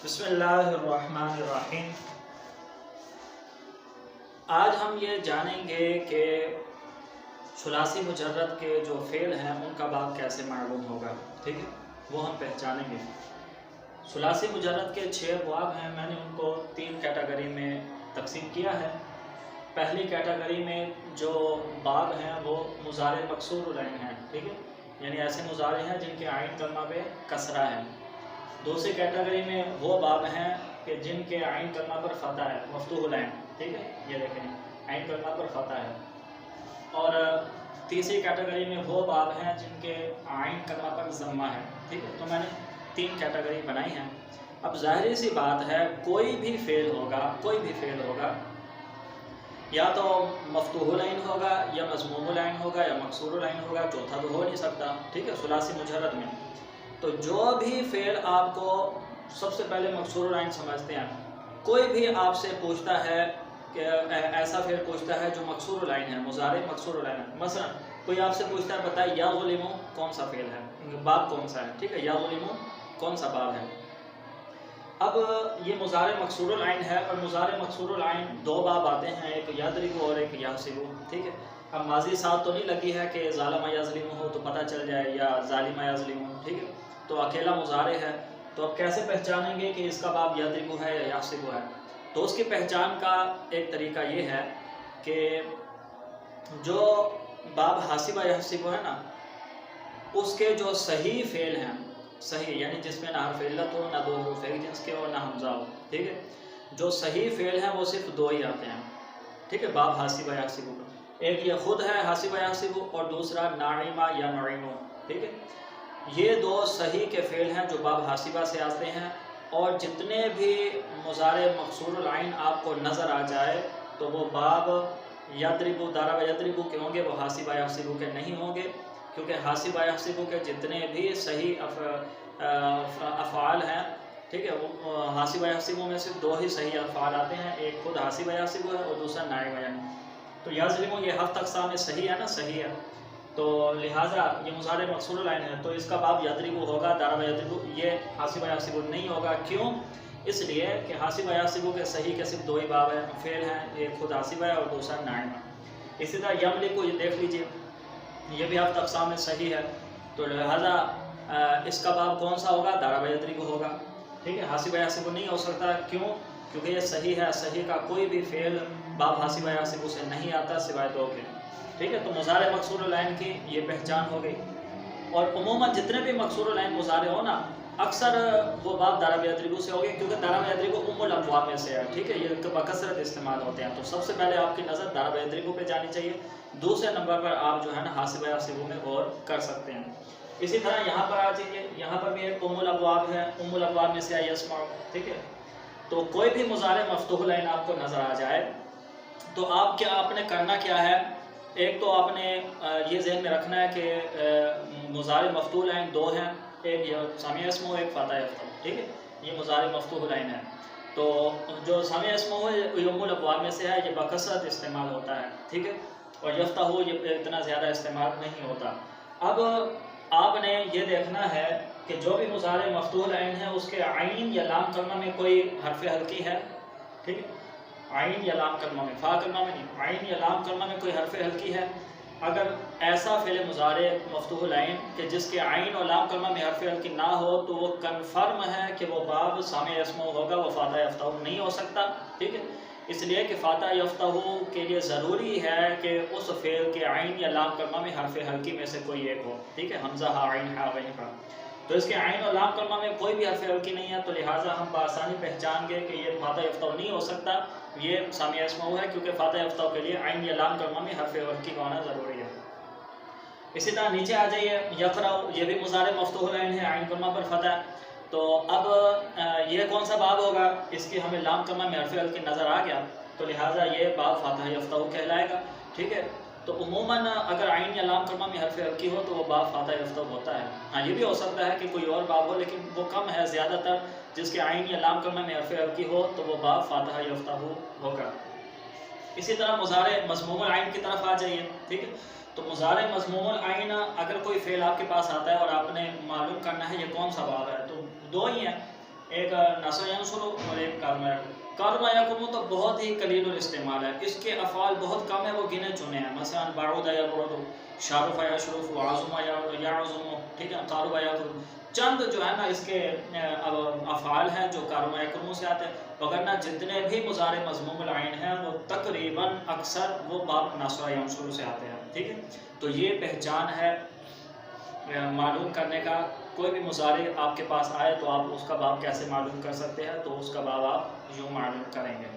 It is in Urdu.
بسم اللہ الرحمن الرحیم۔ آج ہم یہ جانیں گے کہ ثلاثی مجرد کے جو فعل ہیں ان کا باب کیسے معلوم ہوگا، ٹھیک ہے، وہ ہم پہچانیں گے۔ ثلاثی مجرد کے 6 ابواب ہیں، میں نے ان کو 3 کیٹیگری میں تقسیم کیا ہے۔ پہلی کیٹیگری میں جو باب ہیں وہ مضارع مکسور العین ہیں، ٹھیک ہے، یعنی ایسے مضارع ہیں جن کے عین کلمہ پہ کسرہ ہے۔ دوسری کیٹیگری میں وہ باب ہیں کہ جن کے عین کلمہ پر فتح ہے، مفتوح العین، ٹھیک ہے، یہ دیکھیں عین کلمہ پر فتح ہے۔ اور تیسری کیٹیگری میں وہ باب ہیں جن کے عین کلمہ پر ضمہ ہے، ٹھیک ہے۔ تو میں نے 3 کیٹیگری بنائی ہیں۔ اب ظاہری سی بات ہے، کوئی بھی فعل ہوگا یا تو مفتوح العین ہوگا یا مضموم العین ہوگا یا مکسور العین ہوگا، چوتھا تو ہو نہیں سکتا، ٹھیک ہے، ثلاثی مجرد میں۔ تو جو بھی فعل آپ کو سب سے پہلے مکسور العین سمجھتے ہیں، کوئی بھی آپ سے پوچھتا ہے کہ ایسا فعل پوچھتا ہے جو مکسور العین ہے، مضارع مکسور العین ہے، مثلا کوئی آپ سے پوچھتا ہے بتائیں یا ظلمو کون سا فعل ہے، باب کون سا ہے، ٹھیک ہے، یا ظلمو کون سا باب ہے۔ اب یہ مضارع مکسور العین ہے اور مضارع مکسور العین 2 باب آتے ہیں، ایک یضرب اور ایک یحسب، ٹھیک ہے۔ اب ماضی ساتھ تو نہیں لگی ہے کہ ظالم یظلم ہو تو پتہ چل جائے یا ظالم یظلم ہو، ٹھیک ہے، تو اکیلا مضارع ہے۔ تو اب کیسے پہچانیں گے کہ اس کا باب یضرب ہے یا یحسب ہے؟ تو اس کی پہچان کا ایک طریقہ یہ ہے کہ جو باب حاسب یحسب ہے نا، اس کے جو صحیح فعل ہیں، صحیح یعنی جس میں نہ حرف علت ہو، نہ 2 حروف ایک جنس کے ہو، نہ حمزہ ہو، ٹھیک ہے، جو صحیح فعل ہیں وہ صرف 2 ہی آتے ہیں، ٹھیک ہے، باب حاسب یحسب کا۔ ایک یہ خود ہے حاسب یحسب اور دوسرا ناعمہ یا نعیم، ٹھیک ہے۔ یہ 2 صحیح کے فعل ہیں جو باب حاسبہ سے آتے ہیں، اور جتنے بھی مضارع مکسور العین آپ کو نظر آ جائے تو وہ باب یضرب ضرب یضرب کے ہوں گے، وہ حاسب یحسب کے نہیں ہوں گے، کیونکہ حاسب یحسب کے جتنے بھی صحیح افعال ہیں، ٹھیک ہے، وہ حاسب یحسب میں سے 2 ہی صحیح افعال آتے ہیں، ایک خود حاسب یحسب ہے اور دوسرا نائب یعنی۔ تو یظلم یہ 7 اقسام میں صحیح ہے نا، صحیح ہے، تو لہٰذا یہ مضارع مکسور العین ہے، تو اس کا باب یضرب ہوگا، ضرب یضرب، یہ حاسب یحسب نہیں ہوگا۔ کیوں؟ اس لیے کہ حاسب یحسب کے صحیح کے صرف 2 ہی باب ہیں، فعل ہیں، ایک خود حاسب ہے اور دوسرا نائم ہے۔ اسی طرح یملک کو یہ دیکھ لیجئے، یہ بھی 7 اقسام میں صحیح ہے، تو لہٰذا اس کا باب کون سا ہوگا؟ ضرب یضرب ہوگا، ٹھیک ہے، حاسب یحسب نہیں ہو سکتا۔ کیوں؟ کیونکہ یہ صحیح ہے، صحیح کا کوئی بھی فعل باب حاسب یحسب سے نہیں آتا سوائے 2 کے، ٹھیک ہے۔ تو مضارع مکسور العین کی یہ پہچان ہو گئی۔ اور عموماً جتنے بھی مکسور العین مضارع ہو نا، اکثر وہ باب ضرب یضرب سے ہوگی، کیونکہ ضرب یضرب ام الابواب میں سے ہے، ٹھیک ہے، یہ بکثرت استعمال ہوتے ہیں۔ تو سب سے پہلے آپ کی نظر ضرب یضرب پہ جانی چاہیے، دوسرے نمبر پر آپ جو ہے نا حاسب یحسب میں غور کر سکتے ہیں۔ اسی طرح یہاں پر آ جائیے، یہاں پر بھی ایک ام الابواب ہے، ام الابواب میں سے ہے یسمع، ٹھیک ہے۔ تو کوئی بھی مضارع مفتوح العین آپ کو نظر آ جائے تو آپ نے کرنا کیا ہے؟ ایک تو آپ نے یہ ذہن میں رکھنا ہے کہ مضارع مفتوح العین 2 ہیں، ایک سامع اسمہ ایک فاتح یفتح، ٹھیک ہے، یہ مضارع مفتوح العین ہے۔ تو جو سامع اسمہ ہے یہ ام الابواب میں سے ہے، یہ بکثرت استعمال ہوتا ہے، ٹھیک ہے، اور یفتح یہ اتنا زیادہ استعمال نہیں ہوتا۔ اب آپ نے یہ دیکھنا ہے کہ جو بھی مضارع مفتوح العین ہے اس کے عین یا لام کلمہ میں کوئی حرف ہلکی ہے، ٹھیک ہے، عین یا لام کلمہ میں، فا کلمہ میں نہیں، عین یا لام کلمہ میں کوئی حرف ہلکی ہے۔ اگر ایسا فعل مضارع مفتوح العین کہ جس کے عین اور لام کلمہ میں حرف ہلکی نہ ہو تو وہ کنفرم ہے کہ وہ باب سامع اسمہ ہوگا، وہ فاتح یفتح نہیں ہو سکتا، ٹھیک ہے، اس لیے کہ فاتح یفتح کے لیے ضروری ہے کہ اس فعل کے عین یا لام کلمہ میں حرف ہلکی میں سے کوئی ایک ہو، ٹھیک ہے، حمزہ ہا عین ہا غین ہا۔ تو اس کے عین اور لام کلمہ میں کوئی بھی حرف ہلکی نہیں ہے، تو لہٰذا ہم بآسانی پہچان گئے کہ یہ فاتح یفتح نہیں ہو سکتا، یہ سامع اسمہ ہے، کیونکہ فاتح یفتح کے لیے عین یا لام کلمہ میں حرف ہلکی کا ہونا ضروری ہے۔ اسی طرح نیچے آ جائیے، یقرأ، یہ بھی مضارع مفتوح العین ہے، عین کلمہ پر فتح۔ تو اب یہ کون سا باب ہوگا؟ اس کی ہمیں لام کلمہ میں حرف ہلکی نظر آ گیا، تو لہٰذا یہ باب فاتح یفتح کہلائے گا، ٹھیک ہے۔ تو عموماً اگر عین یا لام کلمہ میں حرف ہلکی ہو تو وہ باب فاتح یفتح ہوتا ہے۔ ہاں، یہ بھی ہو سکتا ہے کہ کوئی اور باب ہو، لیکن وہ کم ہے، زیادہ تر جس کے عین یا لام کلمہ میں حرف ہلکی ہو تو وہ باب فاتح یفتح ہوگا۔ اسی طرح مضارع مضموم العین کی طرف آ جائیے، ٹھیک ہے۔ تو مضارع مضموم العین، اگر کوئی فعل آپ کے پاس آتا ہے اور آپ نے معلوم کرنا ہے یہ کون سا باب ہے، تو 2 ہی ہیں، ایک نصر ینصر اور ایک کارما یکون۔ کارما یکون تو بہت ہی قلیل الاستعمال ہے، اس کے افعال بہت کم ہیں، وہ گنے چنے ہیں، مثلا بعود یبعد، شرف یشرف، عظم یعظم، ٹھیک ہے، قارب یقرب، چند جو ہے نا اس کے افعال ہیں جو کارما یکون سے آتے ہیں، وگرنہ جتنے بھی مضارع مضموم العین ہیں وہ تقریباً اکثر وہ باب نصر ینصر سے آتے ہیں، ٹھیک ہے۔ تو یہ پہچان ہے معلوم کرنے کا، کوئی بھی مضارع آپ کے پاس آئے تو آپ اس کا باب کیسے معلوم کر سکتے ہیں، تو اس کا باب آپ یوں معلوم کریں گے۔